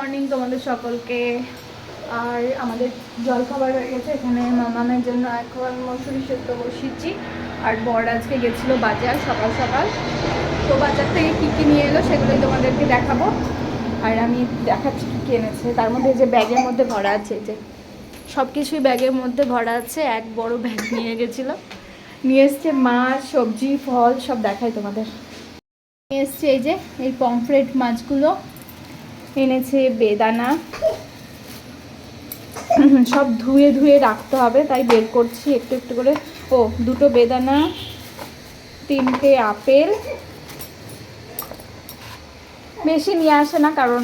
Morning তোমাদের সকলকে। আর আমাদের জলখাবার হয়ে গেছে। এখানে মামামের জন্য এখন মসুরি সেদ্ধ বসিয়েছি। আর বর আজকে গেছিলো বাজার সকাল সকাল, তো বাজার থেকে কী কী নিয়ে এলো সেগুলোই তোমাদেরকে দেখাবো। আর আমি দেখাচ্ছি কী কী এনেছে। তার মধ্যে যে ব্যাগের মধ্যে ভরা আছে, যে সব কিছুই ব্যাগের মধ্যে ভরা আছে। এক বড় ব্যাগ নিয়ে গেছিলো, নিয়ে এসছে মাছ, সবজি, ফল সব দেখাই তোমাদের। নিয়ে এসছে এই যে এই পমফ্রেট মাছগুলো, এনেছে বেদানা, সব ধুয়ে ধুয়ে রাখতে হবে তাই বের করছি একটু একটু করে। ও দুটো বেদানা, 3টে আপেল, বেশি নিয়ে আসে না কারণ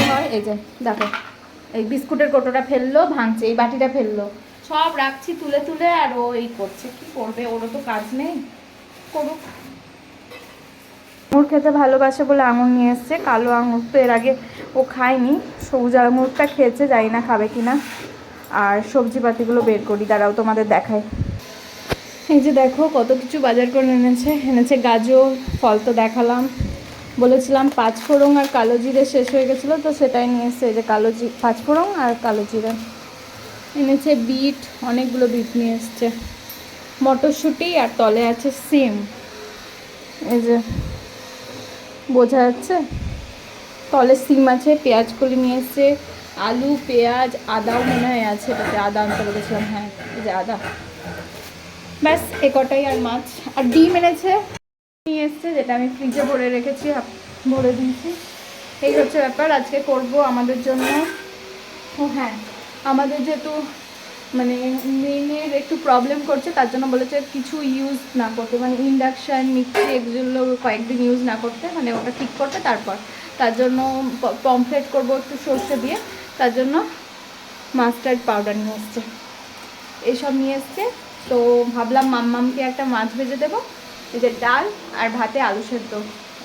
হয়। এই যে দেখো এই বিস্কুটের কোটোটা ফেললো, ভাঙছে, এই বাটিটা ফেললো, সব রাখছি তুলে তুলে। আর ও এই করছে, কি করবে, ওরও তো কাজ নেই, করুক। আঙুর খেতে ভালোবাসে বলে আঙুর নিয়ে এসছে। কালো আঙুর তো এর আগে ও খায়নি, সবুজ আঙুরটা খেয়েছে, জানি না খাবে কিনা। আর সবজিপাতিগুলো বের করি, দাঁড়াও তোমাদের দেখাই। এই যে দেখো কত কিছু বাজার করে এনেছে গাজর, ফল তো দেখালাম। বলেছিলাম 5 ফোড়ন আর কালো জিরে শেষ হয়ে গেছিলো, তো সেটাই নিয়ে এসছে। এই যে 5 ফোড়ন আর কালো জিরে এনেছে। বিট, অনেকগুলো বিট নিয়ে এসছে, মটরশুঁটি, আর তলে আছে সিম। এই যে বোঝা যাচ্ছে, তলে সিম আছে। পেঁয়াজ কলি নিয়ে এসছে, আলু, পেঁয়াজ, আদাও মনে হয় আছে, এটাতে আদা আনতে বলেছিলাম। হ্যাঁ এই যে আদা, ব্যাস এ কটাই। আর মাছ আর ডিম এনেছে, নিয়ে এসছে, যেটা আমি ফ্রিজে ভরে রেখেছি, ভরে দিয়েছি। এই হচ্ছে ব্যাপার। আজকে করব আমাদের জন্য। ও হ্যাঁ, আমাদের যেহেতু মানে মেনের একটু প্রবলেম করছে, তার জন্য বলেছে কিছু ইউজ না করতে, মানে ইন্ডাকশান, মিক্সি এগুলো কয়েকদিন ইউজ না করতে, মানে ওটা ঠিক করতে। তারপর তার জন্য পমফ্রেট করবো একটু সর্ষে দিয়ে, তার জন্য মাস্টার্ড পাউডার নিয়ে এসছে, এইসব নিয়ে এসছে। তো ভাবলাম মাম্মামকে একটা মাছ ভেজে দেবো, এই যে ডাল আর ভাতে আলু সেদ্ধ,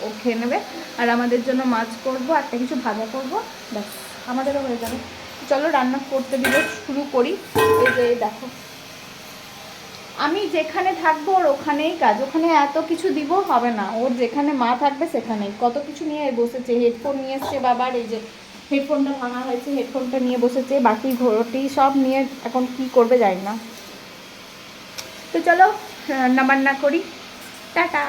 ও খেয়ে নেবে। আর আমাদের জন্য মাছ করবো, একটা কিছু ভাজা করবো, ব্যাস আমাদেরও হয়ে যাবে। চলো রান্না করতে দিলে শুরু করি। এই যে দেখো, আমি যেখানে থাকবো ওর ওখানেই কাজ, ওখানে এত কিছু দিব হবে না, ওর যেখানে মা থাকবে সেখানেই। কত কিছু নিয়ে বসেছে, হেডফোন নিয়ে এসছে বাবার, এই যে হেডফোনটা ভাঙা হয়েছে, হেডফোনটা নিয়ে বসেছে, বাকি ঘোরটি সব নিয়ে এখন কি করবে জানি না। তো চলো রান্না বান্না করি, টাটা।